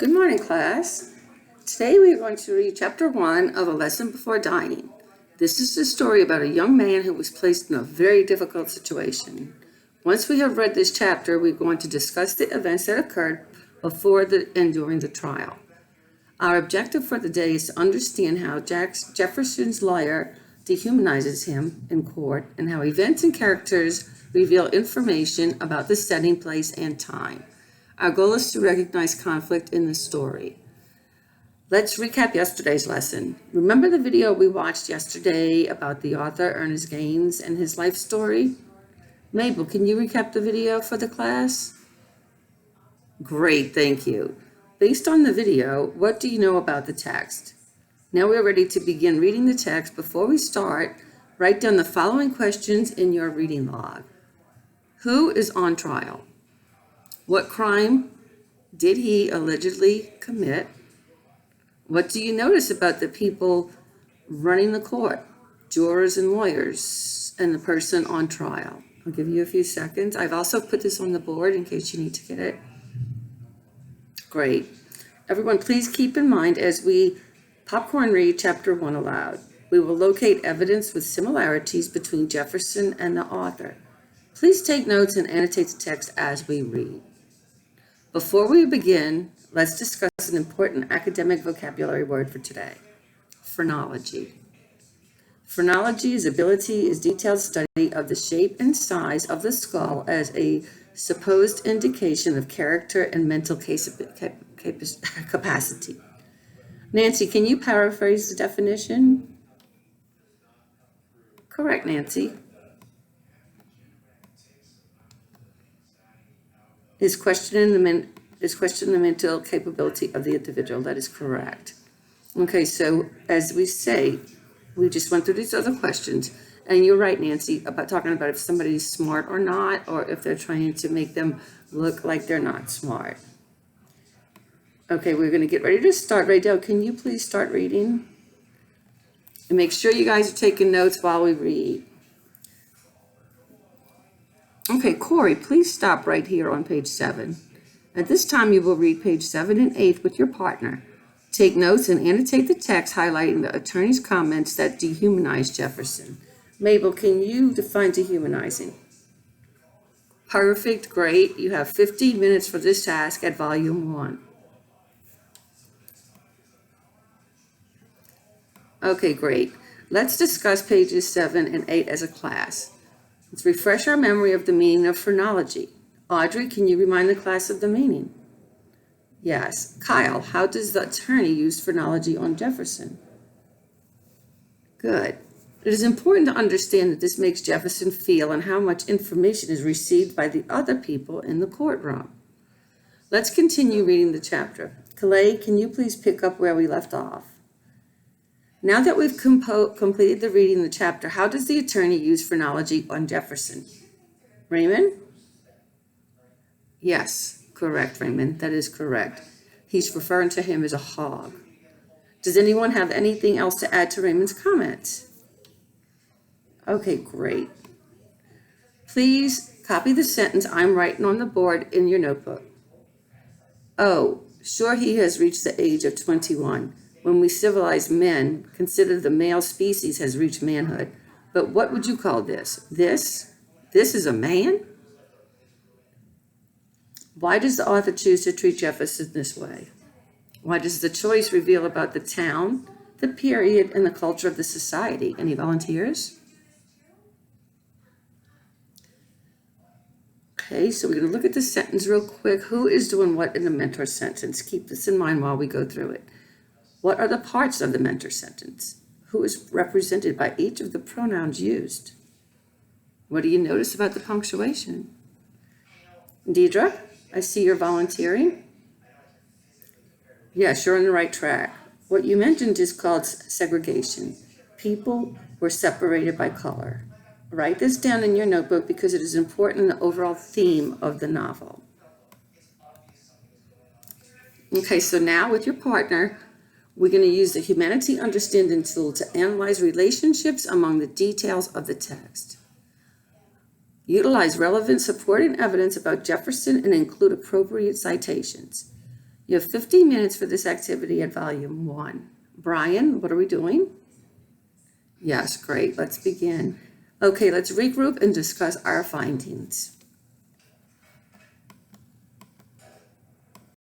Good morning, class. Today we are going to read Chapter 1 of A Lesson Before Dying. This is a story about a young man who was placed in a very difficult situation. Once we have read this chapter, we're going to discuss the events that occurred before and during the trial. Our objective for the day is to understand how Jefferson's lawyer dehumanizes him in court and how events and characters reveal information about the setting, place, and time. Our goal is to recognize conflict in the story. Let's recap yesterday's lesson. Remember the video we watched yesterday about the author Ernest Gaines and his life story? Mabel, can you recap the video for the class? Great, thank you. Based on the video, what do you know about the text? Now we're ready to begin reading the text. Before we start, write down the following questions in your reading log. Who is on trial? What crime did he allegedly commit? What do you notice about the people running the court, jurors and lawyers, and the person on trial? I'll give you a few seconds. I've also put this on the board in case you need to get it. Great. Everyone, please keep in mind as we popcorn read Chapter 1 aloud, we will locate evidence with similarities between Jefferson and the author. Please take notes and annotate the text as we read. Before we begin, let's discuss an important academic vocabulary word for today, phrenology. Phrenology is detailed study of the shape and size of the skull as a supposed indication of character and mental capacity. Nancy, can you paraphrase the definition? Correct, Nancy. Is questioning the mental capability of the individual. That is correct. Okay, so as we say, we just went through these other questions, and you're right, Nancy, about talking about if somebody's smart or not, or if they're trying to make them look like they're not smart. Okay, we're going to get ready to start. Raydell, can you please start reading? And make sure you guys are taking notes while we read. Okay, Corey, please stop right here on page 7. At this time, you will read page 7 and 8 with your partner. Take notes and annotate the text highlighting the attorney's comments that dehumanize Jefferson. Mabel, can you define dehumanizing? Perfect, great. You have 15 minutes for this task at volume 1. Okay, great. Let's discuss pages 7 and 8 as a class. Let's refresh our memory of the meaning of phrenology. Audrey, can you remind the class of the meaning? Yes. Kyle, how does the attorney use phrenology on Jefferson? Good. It is important to understand that this makes Jefferson feel and how much information is received by the other people in the courtroom. Let's continue reading the chapter. Calais, can you please pick up where we left off? Now that we've completed the reading of the chapter, how does the attorney use phrenology on Jefferson? Raymond? Yes, correct, Raymond. That is correct. He's referring to him as a hog. Does anyone have anything else to add to Raymond's comments? Okay, great. Please copy the sentence I'm writing on the board in your notebook. Oh, sure, he has reached the age of 21. When we civilized men, consider the male species has reached manhood. But what would you call this? This is a man? Why does the author choose to treat Jefferson this way? Why does the choice reveal about the town, the period, and the culture of the society? Any volunteers? Okay, so we're going to look at the sentence real quick. Who is doing what in the mentor sentence? Keep this in mind while we go through it. What are the parts of the mentor sentence? Who is represented by each of the pronouns used? What do you notice about the punctuation? Deidre, I see you're volunteering. Yes, you're on the right track. What you mentioned is called segregation. People were separated by color. Write this down in your notebook because it is important in the overall theme of the novel. Okay, so now with your partner, we're going to use the Humanity Understanding tool to analyze relationships among the details of the text. Utilize relevant supporting evidence about Jefferson and include appropriate citations. You have 15 minutes for this activity at volume 1. Brian, what are we doing? Yes, great. Let's begin. Okay, let's regroup and discuss our findings.